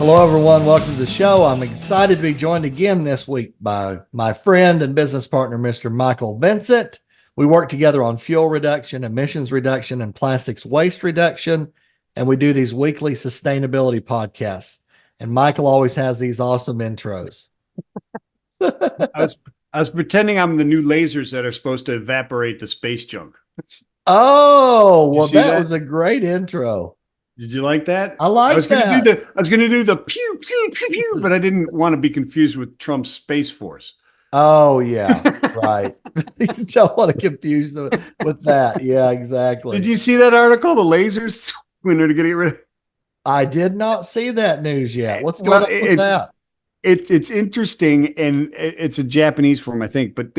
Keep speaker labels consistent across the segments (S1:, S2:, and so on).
S1: Hello, everyone. Welcome to the show. I'm excited to be joined again this week by my friend and business partner, Mr. Michael Vincent. We work together on fuel reduction, emissions reduction, and plastics waste reduction. And we do these weekly sustainability podcasts. And Michael always has these awesome intros.
S2: I was pretending I'm the new lasers that are supposed to evaporate the space junk.
S1: Oh, well, that was a great intro.
S2: Did you like that?
S1: I like that.
S2: I was gonna do the pew pew pew pew, but I didn't want to be confused with Trump's Space Force.
S1: Oh yeah, right. You don't want to confuse them with that. Yeah, exactly.
S2: Did you see that article? The lasers when they're gonna get rid of.
S1: I did not see that news yet. What's going on with that?
S2: It's interesting, and it's a Japanese firm, I think, but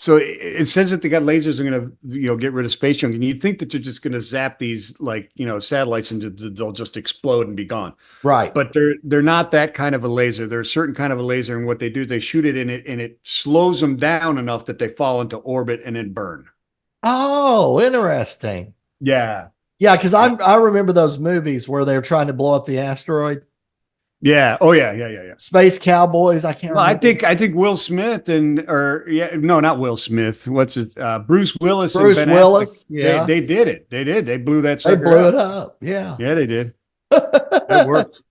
S2: so it says that they got lasers are going to, get rid of space junk, and you'd think that you're just going to zap these satellites and they'll just explode and be gone.
S1: Right.
S2: But they're not that kind of a laser. They're a certain kind of a laser, and what they do is they shoot it in it, and it slows them down enough that they fall into orbit and then burn.
S1: Oh, interesting.
S2: Yeah.
S1: Yeah, because I remember those movies where they were trying to blow up the asteroid.
S2: Yeah. Oh yeah.
S1: Space Cowboys. I can't remember.
S2: I think Will Smith not Will Smith. What's it? Bruce Willis.
S1: Bruce
S2: and Ben
S1: Willis.
S2: Affleck,
S1: yeah.
S2: They did it. They did. They blew that sucker
S1: They blew
S2: up.
S1: it up. Yeah.
S2: Yeah, they did. It worked.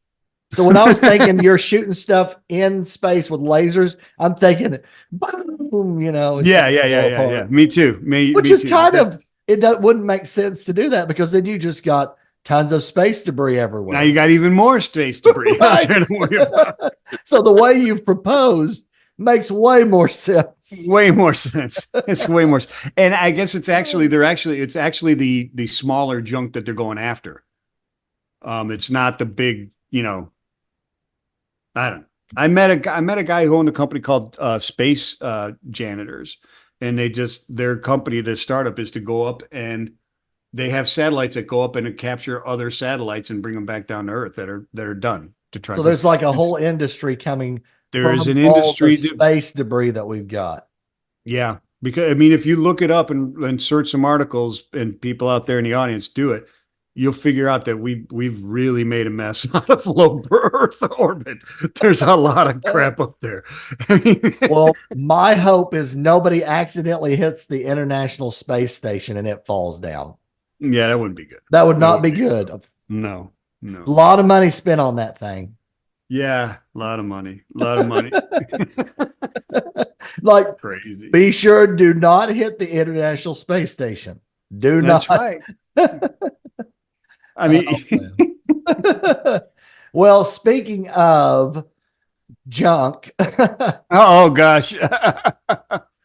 S1: So when I was thinking you're shooting stuff in space with lasers, I'm thinking, boom,
S2: Yeah. Me too.
S1: Which is kind of, wouldn't make sense to do that because then you just got tons of space debris everywhere.
S2: Now you got even more space debris out there to worry about.
S1: So the way you've proposed makes way more sense.
S2: Way more sense. It's way more. And I guess it's actually the smaller junk that they're going after. It's not the big, I don't know. I met a guy who owned a company called Space Janitors, and their company, their startup is to go up and they have satellites that go up and capture other satellites and bring them back down to Earth that are done to try.
S1: So there's like a whole industry coming.
S2: There's an industry
S1: space debris that we've got.
S2: Yeah, because if you look it up and search some articles, and people out there in the audience do it, you'll figure out that we've really made a mess out of low Earth orbit. There's a lot of crap up there.
S1: Well, my hope is nobody accidentally hits the International Space Station and it falls down.
S2: Yeah, that wouldn't be good.
S1: That would not be good.
S2: No.
S1: A lot of money spent on that thing.
S2: Yeah, a lot of money.
S1: Like
S2: crazy.
S1: Be sure do not hit the International Space Station.
S2: That's right.
S1: Well, speaking of junk.
S2: Oh gosh.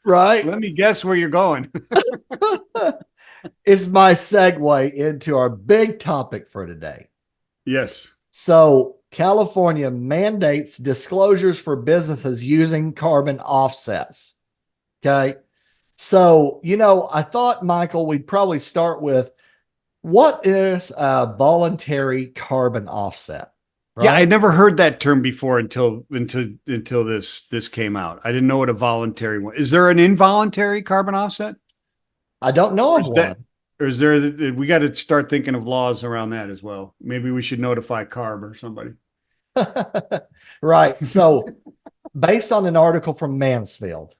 S1: Right.
S2: Let me guess where you're going.
S1: Is my segue into our big topic for today.
S2: Yes.
S1: So California mandates disclosures for businesses using carbon offsets. Okay. So, I thought, Michael, we'd probably start with what is a voluntary carbon offset?
S2: Right? Yeah, I'd never heard that term before until this came out. I didn't know what a voluntary one. Is there an involuntary carbon offset?
S1: I don't know of one.
S2: Or is there? We got to start thinking of laws around that as well. Maybe we should notify CARB or somebody.
S1: Right. So, based on an article from Mansfield,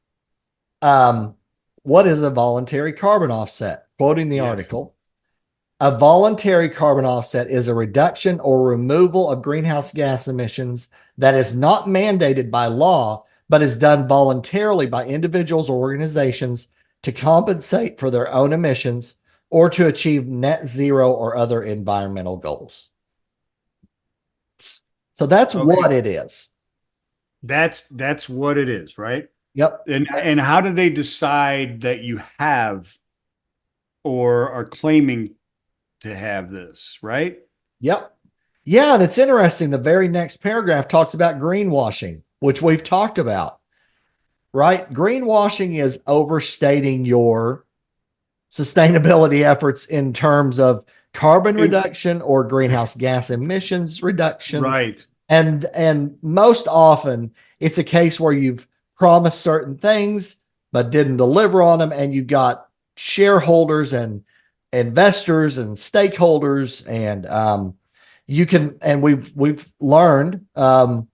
S1: what is a voluntary carbon offset? Quoting the article, a voluntary carbon offset is a reduction or removal of greenhouse gas emissions that is not mandated by law, but is done voluntarily by individuals or organizations to compensate for their own emissions or to achieve net zero or other environmental goals. So that's what it is.
S2: That's what it is, right?
S1: Yep.
S2: And how do they decide that you have or are claiming to have this, right?
S1: Yep. Yeah, and it's interesting. The very next paragraph talks about greenwashing, which we've talked about, right? Greenwashing is overstating your sustainability efforts in terms of carbon reduction or greenhouse gas emissions reduction.
S2: Right.
S1: And most often it's a case where you've promised certain things, but didn't deliver on them. And you've got shareholders and investors and stakeholders and You can, and we've learned not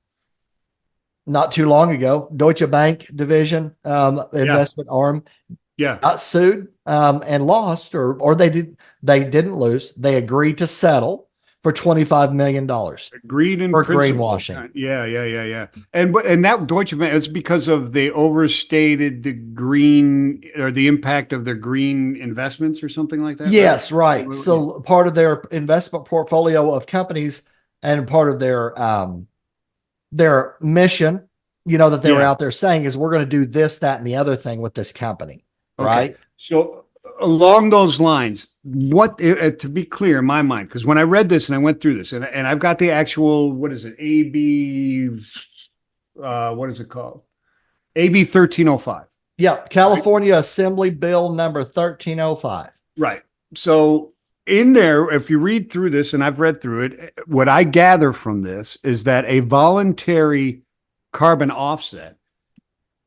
S1: too long ago, Deutsche Bank division, investment arm,
S2: Yeah.
S1: got sued and lost, or they didn't lose. They agreed to settle for $25 million
S2: Agreed in
S1: for
S2: principle.
S1: greenwashing.
S2: Yeah. And that Deutsche Bank is because of they overstated the green or the impact of their green investments or something like that,
S1: Yes,
S2: right?
S1: right. So part of their investment portfolio of companies and part of their mission, that they were
S2: Yeah.
S1: out there saying is we're going to do this, that, and the other thing with this company,
S2: Okay.
S1: right?
S2: So along those lines, what to be clear in my mind, because when I read this and I went through this, and I've got the actual, what is it, AB, what is it called? AB 1305.
S1: Yeah, California Assembly Bill number 1305.
S2: Right. So in there, if you read through this, and I've read through it, what I gather from this is that a voluntary carbon offset,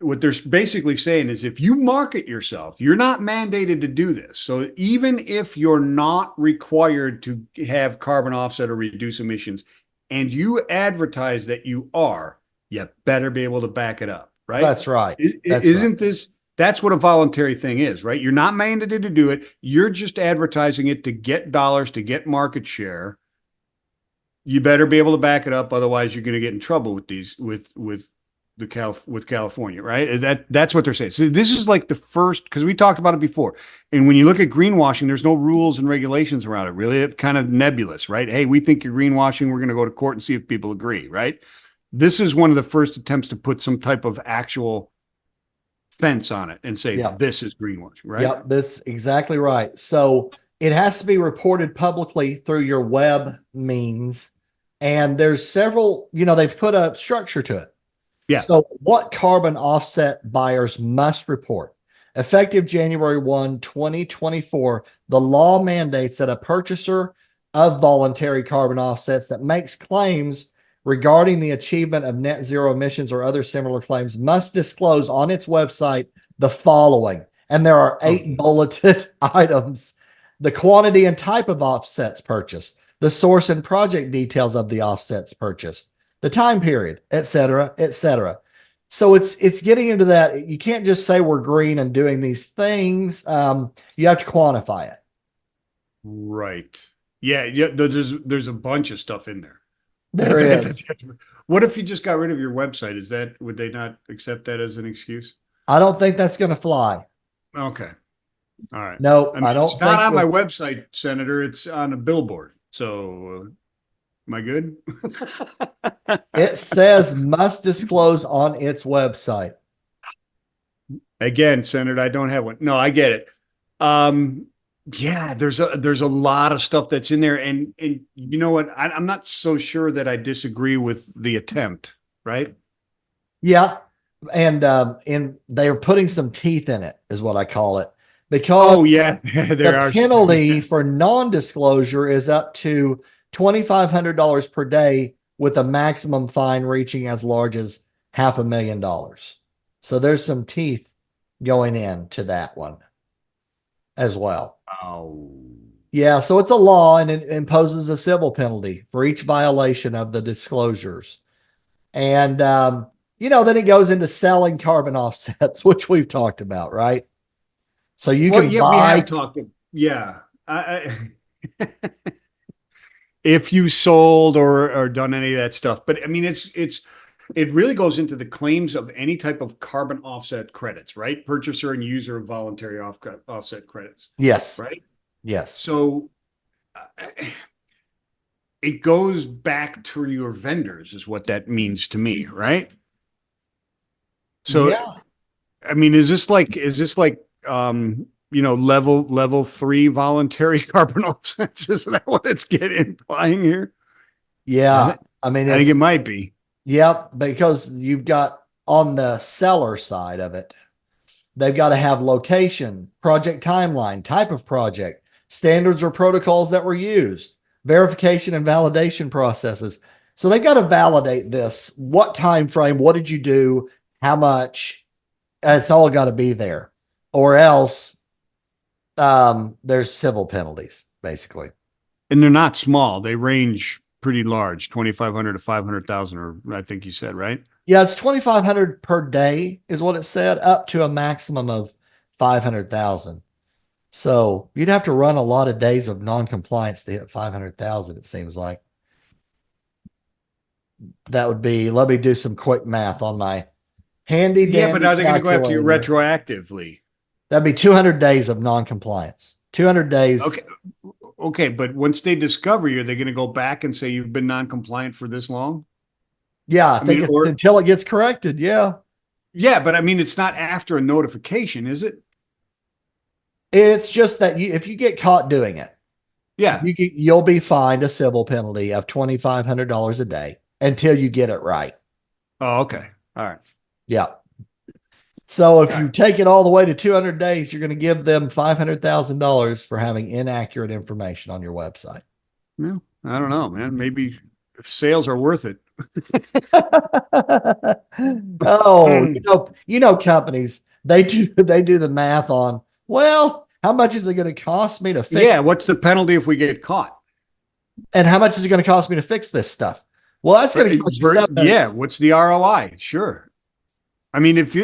S2: what they're basically saying is if you market yourself, you're not mandated to do this. So even if you're not required to have carbon offset or reduce emissions, and you advertise that you are, you better be able to back it up, right?
S1: That's right.
S2: Isn't this, that's what a voluntary thing is, right? You're not mandated to do it. You're just advertising it to get dollars, to get market share. You better be able to back it up. Otherwise you're going to get in trouble with these, with California, right? That's what they're saying. So this is like the first, because we talked about it before. And when you look at greenwashing, there's no rules and regulations around it. Really, it's kind of nebulous, right? Hey, we think you're greenwashing. We're going to go to court and see if people agree, right? This is one of the first attempts to put some type of actual fence on it and say this is greenwashing, right?
S1: Yep, that's exactly right. So it has to be reported publicly through your web means, and there's several. They've put a structure to it.
S2: Yeah.
S1: So what carbon offset buyers must report. Effective January 1, 2024, the law mandates that a purchaser of voluntary carbon offsets that makes claims regarding the achievement of net zero emissions or other similar claims must disclose on its website the following. And there are 8 bulleted items: the quantity and type of offsets purchased, the source and project details of the offsets purchased, the time period, et cetera, et cetera. So it's getting into that. You can't just say we're green and doing these things. You have to quantify it.
S2: Right. Yeah. There's a bunch of stuff in there.
S1: There is.
S2: What if you just got rid of your website? Would they not accept that as an excuse?
S1: I don't think that's going to fly.
S2: Okay. All right.
S1: No,
S2: I mean,
S1: I don't
S2: it's not
S1: think
S2: on my website, Senator. It's on a billboard. So am I good?
S1: It says must disclose on its website.
S2: Again, Senator, I don't have one. No, I get it. Yeah, there's a lot of stuff that's in there, and you know what? I'm not so sure that I disagree with the attempt, right?
S1: Yeah, and they're putting some teeth in it, is what I call it, because the penalty for non-disclosure is up to $2,500 per day, with a maximum fine reaching as large as $500,000. So there's some teeth going into that one as well.
S2: Oh,
S1: yeah. So it's a law, and it imposes a civil penalty for each violation of the disclosures. And, then it goes into selling carbon offsets, which we've talked about, right? So you can buy.
S2: We have talked. Yeah. If you sold or done any of that stuff, but I mean, it really goes into the claims of any type of carbon offset credits, right? Purchaser and user of voluntary offset credits.
S1: Yes.
S2: Right.
S1: Yes.
S2: So it goes back to your vendors is what that means to me. Right. So,
S1: yeah.
S2: I mean, is this like, level 3 voluntary carbon offsets? Isn't that what it's implying here?
S1: Yeah. I mean,
S2: I think it might be.
S1: Yep. Because you've got on the seller side of it, they've got to have location, project timeline, type of project, standards or protocols that were used, verification and validation processes. So they got to validate this. What time frame? What did you do? How much? It's all got to be there, or else there's civil penalties, basically.
S2: And they're not small. They range pretty large, 2,500 to 500,000, or I think you said, right?
S1: Yeah, it's 2,500 per day is what it said, up to a maximum of 500,000. So you'd have to run a lot of days of non-compliance to hit 500,000, it seems like. That would be, let me do some quick math on my handy
S2: Yeah, but
S1: dandy
S2: are they going to go after you
S1: calculator.
S2: retroactively?
S1: That'd be 200 days of non-compliance. 200 days.
S2: Okay. Okay, but once they discover you, are they going to go back and say you've been non-compliant for this long?
S1: Yeah, I
S2: I
S1: think
S2: mean,
S1: it's
S2: or
S1: until it gets corrected. Yeah.
S2: yeah, but I mean, it's not after a notification, is it?
S1: It's just that if you get caught doing it,
S2: Yeah.
S1: you'll be fined a civil penalty of $2,500 a day until you get it right.
S2: Oh, okay. All right.
S1: Yeah. So if
S2: Okay.
S1: you take it all the way to 200 days, you're going to give them $500,000 for having inaccurate information on your website.
S2: Well, I don't know, man. Maybe if sales are worth it.
S1: Oh, companies, they do the math on, well, how much is it going to cost me to fix?
S2: Yeah. What's the penalty if we get caught?
S1: And how much is it going to cost me to fix this stuff? Well, that's going to cost you
S2: Yeah. What's the ROI? Sure. I mean, if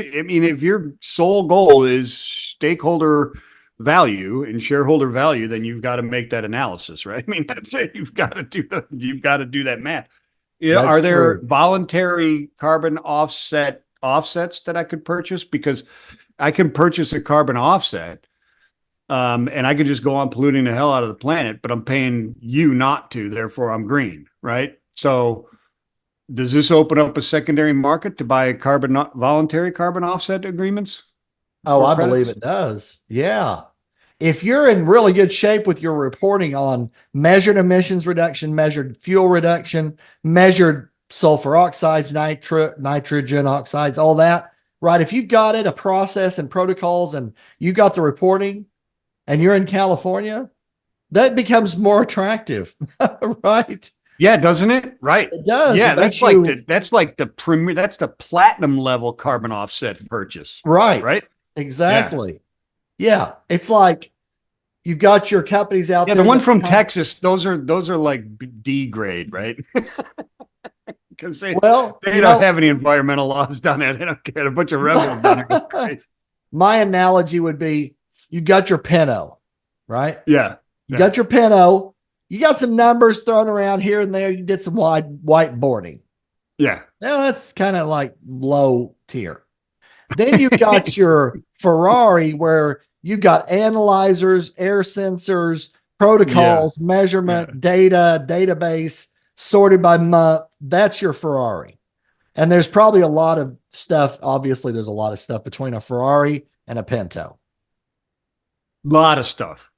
S2: your sole goal is stakeholder value and shareholder value, then you've got to make that analysis, right? I mean, that's it. You've got to do that math. Yeah.
S1: That's
S2: Are there
S1: true.
S2: voluntary carbon offsets that I could purchase? Because I can purchase a carbon offset, and I could just go on polluting the hell out of the planet, but I'm paying you not to, therefore I'm green, right? So does this open up a secondary market to buy voluntary carbon offset agreements?
S1: Oh,
S2: Or
S1: I
S2: credits?
S1: believe it does. Yeah. If you're in really good shape with your reporting on measured emissions reduction, measured fuel reduction, measured sulfur oxides, nitrogen oxides, all that, right? If you've got it, a process and protocols, and you got the reporting, and you're in California, that becomes more attractive, right?
S2: Yeah, doesn't it? Right.
S1: It does.
S2: Yeah,
S1: It makes you
S2: that's like the premier, that's the platinum level carbon offset purchase,
S1: right.
S2: right? Yeah.
S1: Exactly. Yeah. It's like you've got your companies out
S2: Yeah, the
S1: there
S2: one
S1: that
S2: from
S1: have,
S2: Texas, those are like D grade, right? Because
S1: well,
S2: they don't have any environmental laws down there. They don't care. A bunch of rebels down there go crazy.
S1: my analogy would be you got your Pinot, right?
S2: Yeah.
S1: You got your Pinot. You got some numbers thrown around here and there. You did some whiteboarding.
S2: Yeah.
S1: Now that's kind of like low tier. Then you've got your Ferrari where you've got analyzers, air sensors, protocols, measurement, data, database sorted by month. That's your Ferrari. And there's probably a lot of stuff. Obviously, there's a lot of stuff between a Ferrari and a Pinto.
S2: Lot of stuff.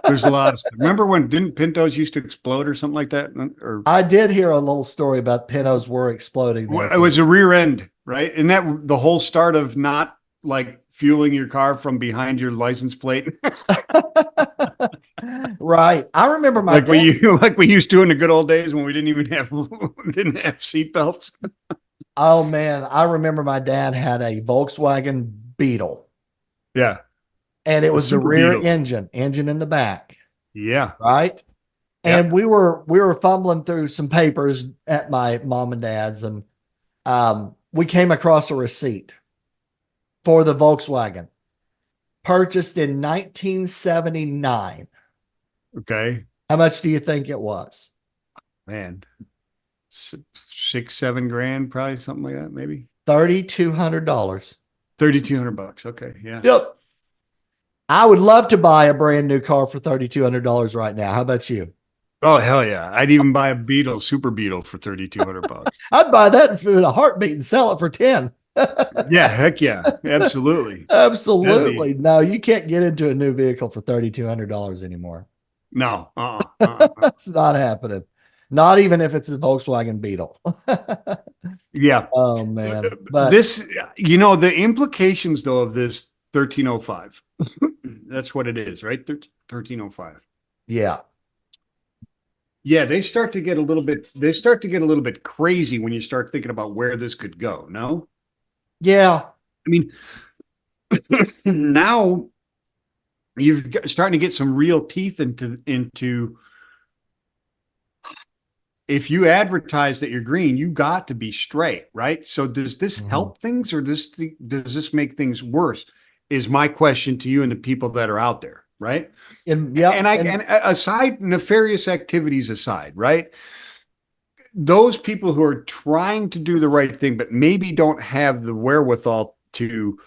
S2: There's a lot of stuff. Remember when didn't Pintos used to explode or something like that? Or
S1: I did hear a little story about Pintos were exploding there.
S2: it was a rear end, right? And that the whole start of not like fueling your car from behind your license plate.
S1: Right. I remember my
S2: like we used to in the good old days when we didn't even have seat belts.
S1: Oh man, I remember my dad had a Volkswagen Beetle.
S2: Yeah.
S1: And it was the
S2: Super
S1: rear
S2: Beetle.
S1: engine in the back.
S2: Yeah.
S1: Right.
S2: Yeah.
S1: And we were fumbling through some papers at my mom and dad's, and we came across a receipt for the Volkswagen purchased in 1979.
S2: Okay.
S1: How much do you think it was?
S2: Man. 6-7 grand, probably something like that, maybe.
S1: $3,200.
S2: $3,200. Okay. Yeah.
S1: Yep. I would love to buy a brand new car for $3,200 right now. How about you?
S2: Oh hell yeah! I'd even buy a Beetle, Super Beetle, for $3,200.
S1: I'd buy that in a heartbeat and sell it for 10.
S2: Yeah, heck yeah, absolutely,
S1: Absolutely. No, you can't get into a new vehicle for $3,200 anymore.
S2: no,
S1: It's not happening. Not even if it's a Volkswagen Beetle.
S2: yeah.
S1: Oh man. But
S2: This, the implications though of this 1305. That's what it is, right? 1305.
S1: yeah.
S2: Yeah, they start to get a little bit crazy when you start thinking about where this could go. No?
S1: Yeah.
S2: I mean, now starting to get some real teeth into if you advertise that you're green, you got to be straight, right? So does this
S1: Mhm.
S2: help things or does this make things worse? Is my question to you and the people that are out there, right?
S1: And
S2: And
S1: yep,
S2: and aside, nefarious activities aside, right? Those people who are trying to do the right thing, but maybe don't have the wherewithal to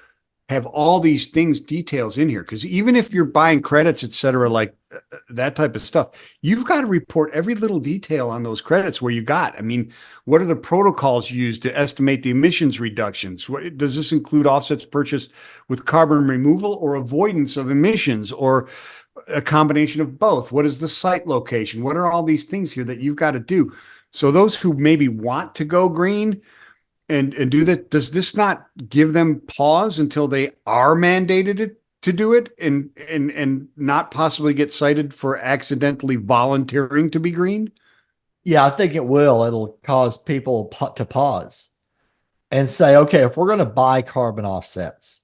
S2: have all these things, details in here. Because even if you're buying credits, et cetera, like that type of stuff, you've got to report every little detail on those credits where you got. I mean, what are the protocols used to estimate the emissions reductions? Does this include offsets purchased with carbon removal or avoidance of emissions or a combination of both? What is the site location? What are all these things here that you've got to do? So those who maybe want to go green and do that, does this not give them pause until they are mandated to do it and not possibly get cited for accidentally volunteering to be green?
S1: yeah, I think it will. It'll cause people to pause and say, okay, if we're going to buy carbon offsets,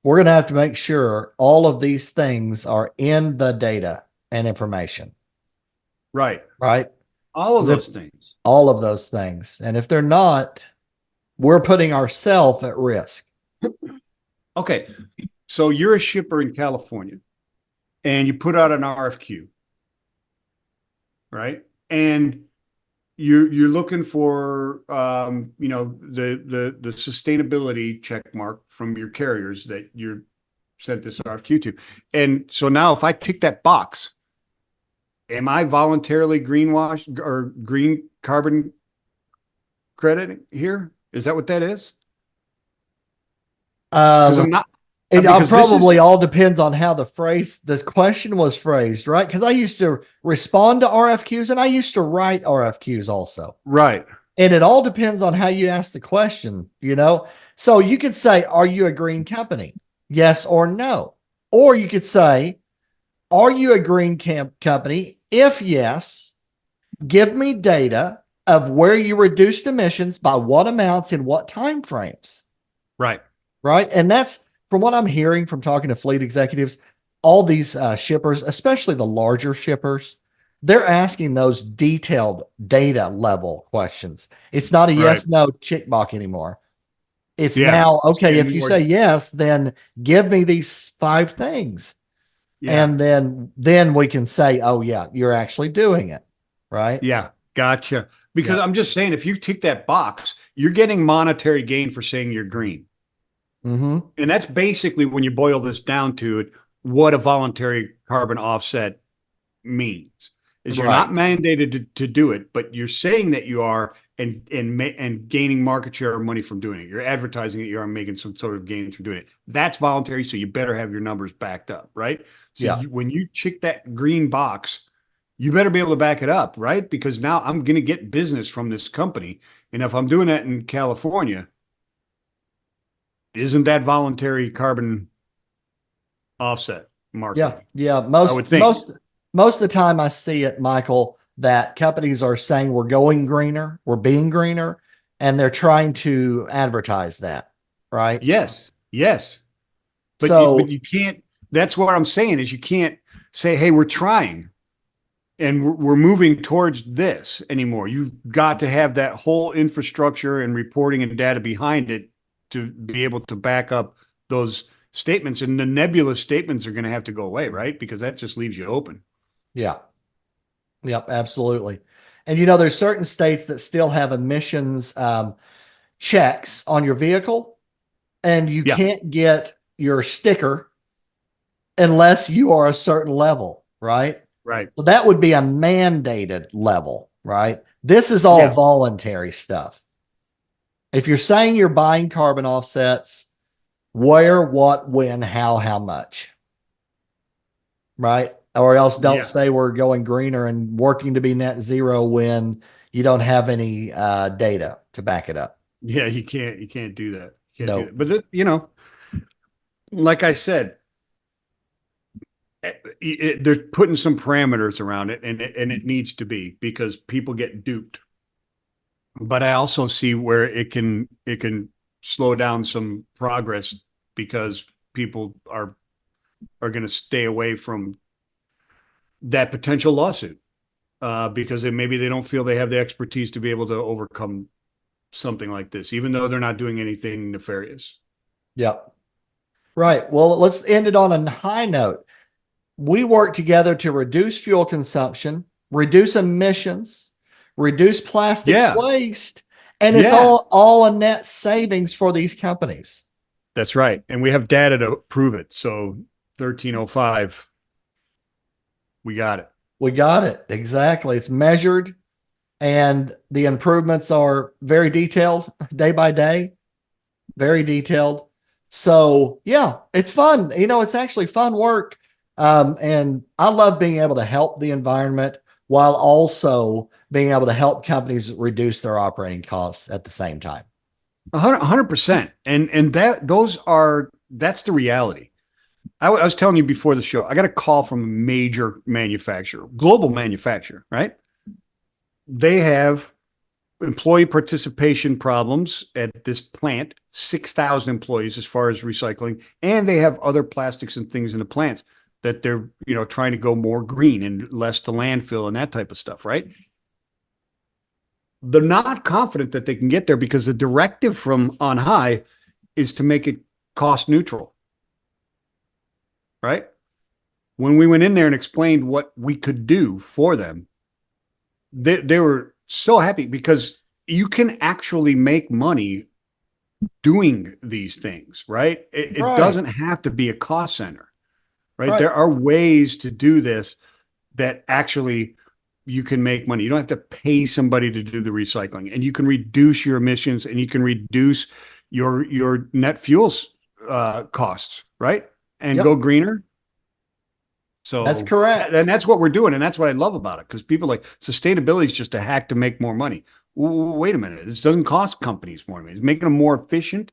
S1: we're going to have to make sure all of these things are in the data and information,
S2: Right.
S1: right?
S2: All of
S1: 'Cause if
S2: those things.
S1: all of those things, and if they're not, we're putting ourselves at risk.
S2: Okay. So you're a shipper in California and you put out an RFQ, right? And you're looking for the sustainability check mark from your carriers that you're sent this RFQ to. And so now if I tick that box, am I voluntarily greenwash or green carbon credit here? Is that what that is? Because
S1: Um,
S2: I'm not
S1: it
S2: because this is
S1: probably all depends on how the question was phrased, right? Because I used to respond to RFQs and I used to write RFQs also.
S2: right.
S1: And it all depends on how you ask the question, you know? So you could say, are you a green company? Yes or no. Or you could say, are you a green company? If yes, give me data of where you reduced emissions by what amounts in what time frames,
S2: Right.
S1: right? And that's from what I'm hearing from talking to fleet executives, all these shippers, especially the larger shippers, they're asking those detailed data level questions. It's not a
S2: Right.
S1: yes, no check box anymore. It's
S2: Yeah.
S1: now, okay,
S2: And
S1: if you say
S2: more.
S1: yes, then give me these 5 things.
S2: Yeah.
S1: And then we can say, oh yeah, you're actually doing it. Right.
S2: Yeah. Gotcha. Because
S1: Yep.
S2: I'm just saying, if you tick that box, you're getting monetary gain for saying you're green.
S1: Mm-hmm.
S2: And that's basically when you boil this down to it, what a voluntary carbon offset means is you're not
S1: Right.
S2: mandated to do it, but you're saying that you are and gaining market share or money from doing it. You're advertising that you are making some sort of gain through doing it. That's voluntary, so you better have your numbers backed up, right? So
S1: Yeah.
S2: when you check that green box, you better be able to back it up, right? Because now I'm going to get business from this company, and if I'm doing that in California, isn't that voluntary carbon offset
S1: Yeah.
S2: marketing?
S1: Yeah.
S2: I would think.
S1: Most of the time I see it, Michael, that companies are saying we're going greener, we're being greener, and they're trying to advertise that. Right.
S2: Yes, yes. But
S1: So
S2: you can't. That's what I'm saying is you can't say, "Hey, we're trying and we're moving towards this" anymore. You've got to have that whole infrastructure and reporting and data behind it to be able to back up those statements. And the nebulous statements are going to have to go away, right? Because that just leaves you open.
S1: yeah. Yep, absolutely. And there's certain states that still have emissions checks on your vehicle, and you
S2: Yeah,
S1: can't get your sticker unless you are a certain level, right?
S2: right.
S1: So that would be a mandated level, right? This is all
S2: Yeah,
S1: voluntary stuff. If you're saying you're buying carbon offsets, where, what, when, how much, right? Or else don't
S2: yeah,
S1: say we're going greener and working to be net zero when you don't have any data to back it up.
S2: yeah. You can't do that. You can't do
S1: No.
S2: that. But like I said, they're putting some parameters around it, and it needs to be because people get duped. But I also see where it can slow down some progress because people are going to stay away from that potential lawsuit. because maybe they don't feel they have the expertise to be able to overcome something like this, even though they're not doing anything nefarious.
S1: Yep. Right. Well, let's end it on a high note. We work together to reduce fuel consumption, reduce emissions, reduce plastics
S2: Yeah.
S1: waste, and it's
S2: Yeah.
S1: all a net savings for these companies.
S2: That's right. And we have data to prove it. So 1305, we got it.
S1: We got it. Exactly. It's measured and the improvements are very detailed day by day, very detailed. So yeah, it's fun. It's actually fun work. And I love being able to help the environment while also being able to help companies reduce their operating costs at the same time.
S2: 100%. And that's the reality. I was telling you before the show, I got a call from a major manufacturer, global manufacturer, right? They have employee participation problems at this plant, 6,000 employees as far as recycling, and they have other plastics and things in the plants that they're, trying to go more green and less to landfill and that type of stuff, right? They're not confident that they can get there because the directive from on high is to make it cost neutral, right? When we went in there and explained what we could do for them, they were so happy because you can actually make money doing these things, right? It doesn't have to be a cost center, right? There are ways to do this that actually you can make money. You don't have to pay somebody to do the recycling, and you can reduce your emissions and you can reduce your net fuels costs, right? And go greener. So
S1: that's correct.
S2: And that's what we're doing. And that's what I love about it. Because people like sustainability is just a hack to make more money. Wait a minute. This doesn't cost companies more money. It's making them more efficient.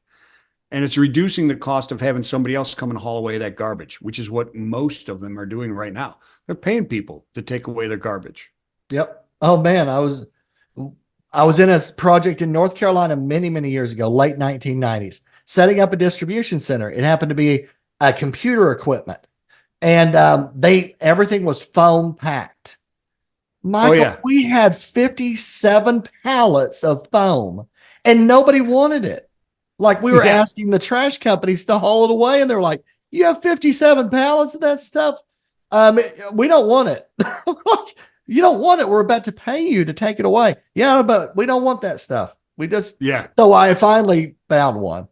S2: And it's reducing the cost of having somebody else come and haul away that garbage, which is what most of them are doing right now. They're paying people to take away their garbage.
S1: Yep. Oh man, I was in a project in North Carolina many, many years ago, late 1990s, setting up a distribution center. It happened to be a computer equipment. And everything was foam packed. Michael, we had 57 pallets of foam and nobody wanted it. Like we were asking the trash companies to haul it away and they're like, you have 57 pallets of that stuff? We don't want it. You don't want it. We're about to pay you to take it away. Yeah, but we don't want that stuff. So I finally found one.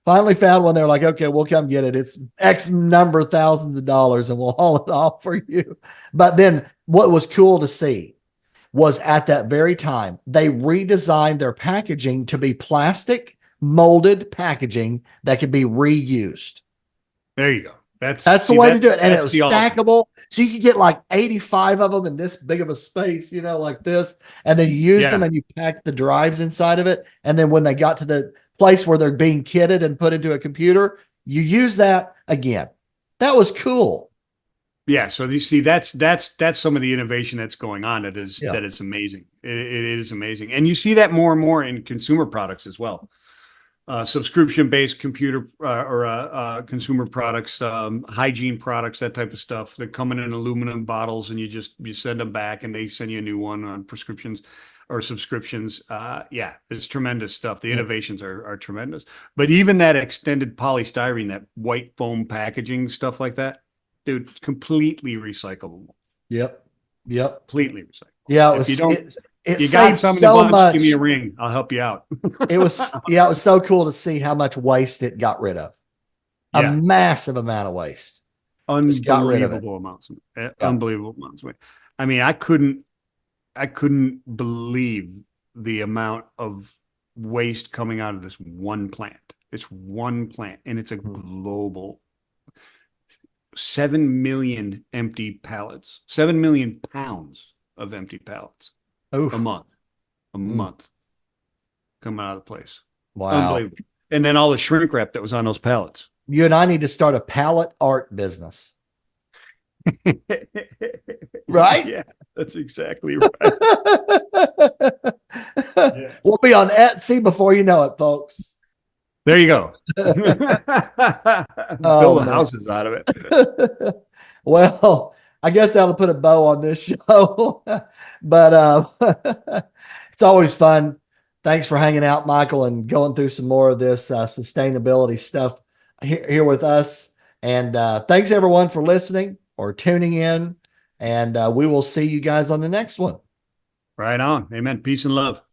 S1: They're like, okay, we'll come get it. It's X number of thousands of dollars and we'll haul it off for you. But then what was cool to see was at that very time, they redesigned their packaging to be plastic molded packaging that could be reused.
S2: There you go. That's
S1: the way to do it. And it was stackable. So you could get like 85 of them in this big of a space, like this. And then you use them and you packed the drives inside of it. And then when they got to the place where they're being kitted and put into a computer, you use that again. That was cool.
S2: Yeah. So you see, that's some of the innovation that's going on. That is amazing. It is amazing. And you see that more and more in consumer products as well. Subscription-based computer or consumer products, hygiene products, that type of stuff. They're coming in aluminum bottles and you send them back and they send you a new one on prescriptions or subscriptions. It's tremendous stuff. The innovations are tremendous. But even that extended polystyrene, that white foam packaging, stuff like that, dude, it's completely recyclable.
S1: Yep.
S2: Completely recyclable.
S1: Yeah.
S2: If you don't,
S1: it
S2: you got some
S1: so
S2: in the bunch,
S1: much.
S2: give me a ring. I'll help you out.
S1: It was so cool to see how much waste it got rid of. A massive amount of waste.
S2: Unbelievable amounts. Unbelievable amounts. I mean, I couldn't believe the amount of waste coming out of this one plant. It's one plant and it's a global 7 million empty pallets, 7 million pounds of empty pallets a month coming out of the place. Wow. Unbelievable. And then all the shrink wrap that was on those pallets.
S1: You and I need to start a pallet art business. Right?
S2: Yeah, that's exactly right.
S1: We'll be on Etsy before you know it, folks.
S2: There you go. Build houses out of it.
S1: Well, I guess that'll put a bow on this show. But it's always fun. Thanks for hanging out, Michael, and going through some more of this sustainability stuff here with us. And thanks everyone for listening or tuning in. And we will see you guys on the next one.
S2: Right on. Amen. Peace and love.